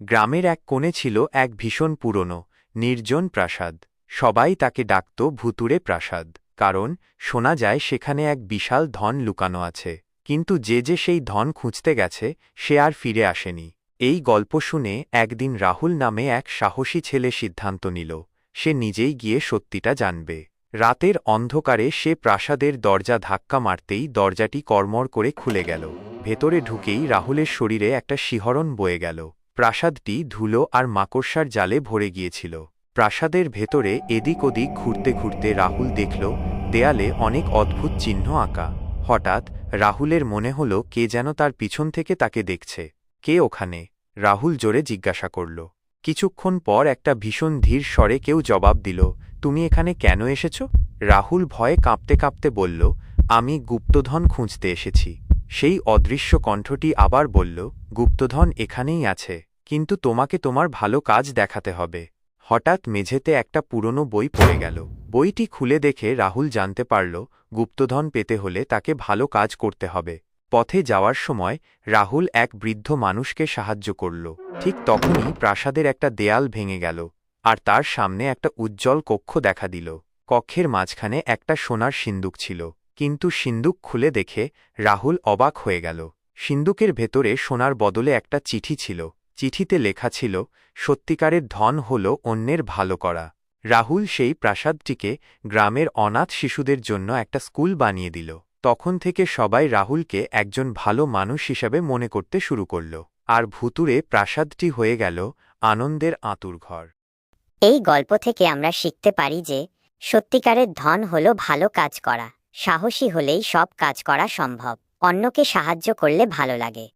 গ্রামের এক কোণে ছিল এক ভীষণ পুরনো নির্জন প্রাসাদ। সবাই তাকে ডাকত ভুতুড়ে প্রাসাদ, কারণ শোনা যায় সেখানে এক বিশাল ধন লুকানো আছে। কিন্তু যে সেই ধন খুঁজতে গেছে সে আর ফিরে আসেনি। এই গল্প শুনে একদিন রাহুল নামে এক সাহসী ছেলে সিদ্ধান্ত নিল সে নিজেই গিয়ে সত্যিটা জানবে। রাতের অন্ধকারে সে প্রাসাদের দরজা ধাক্কা মারতেই দরজাটি কড়মড় করে খুলে গেল। ভেতরে ঢুকেই রাহুলের শরীরে একটা শিহরণ বয়ে গেল। প্রাসাদটি ধুলো আর মাকড়সার জালে ভরে গিয়েছিল। প্রাসাদের ভেতরে এদিক ওদিক ঘুরতে ঘুরতে রাহুল দেখল দেয়ালে অনেক অদ্ভুত চিহ্ন আঁকা। হঠাৎ রাহুলের মনে হল কে যেন তার পিছন থেকে তাকে দেখছে। কে ওখানে? রাহুল জোরে জিজ্ঞাসা করল। কিছুক্ষণ পর একটা ভীষণ ধীর স্বরে কেউ জবাব দিল, তুমি এখানে কেন এসেছ? রাহুল ভয়ে কাঁপতে কাঁপতে বলল, আমি গুপ্তধন খুঁজতে এসেছি। সেই অদৃশ্য কণ্ঠটি আবার বলল, গুপ্তধন এখানেই আছে, কিন্তু তোমাকে তোমার ভালো কাজ দেখাতে হবে। হঠাৎ মেঝেতে একটা পুরনো বই পড়ে গেল। বইটি খুলে দেখে রাহুল জানতে পারল গুপ্তধন পেতে হলে তাকে ভালো কাজ করতে হবে। পথে যাওয়ার সময় রাহুল এক বৃদ্ধ মানুষকে সাহায্য করল। ঠিক তখনই প্রাসাদের একটা দেয়াল ভেঙে গেল, আর তার সামনে একটা উজ্জ্বল কক্ষ দেখা দিল। কক্ষের মাঝখানে একটা সোনার সিন্দুক ছিল, কিন্তু সিন্দুক খুলে দেখে রাহুল অবাক হয়ে গেল। সিন্দুকের ভেতরে সোনার বদলে একটা চিঠি ছিল। চিঠিতে লেখা ছিল, সত্যিকারের ধন হল অন্যের ভালো করা। রাহুল সেই প্রাসাদটিকে গ্রামের অনাথ শিশুদের জন্য একটা স্কুল বানিয়ে দিল। তখন থেকে সবাই রাহুলকে একজন ভালো মানুষ হিসাবে মনে করতে শুরু করল, আর ভুতুড়ে প্রাসাদটি হয়ে গেল আনন্দের আঁতুড়ঘর। এই গল্প থেকে আমরা শিখতে পারি যে সত্যিকারের ধন হলো ভালো কাজ করা। সাহসী হলেই সব কাজ করা সম্ভব। অন্যকে সাহায্য করলে ভালো লাগে।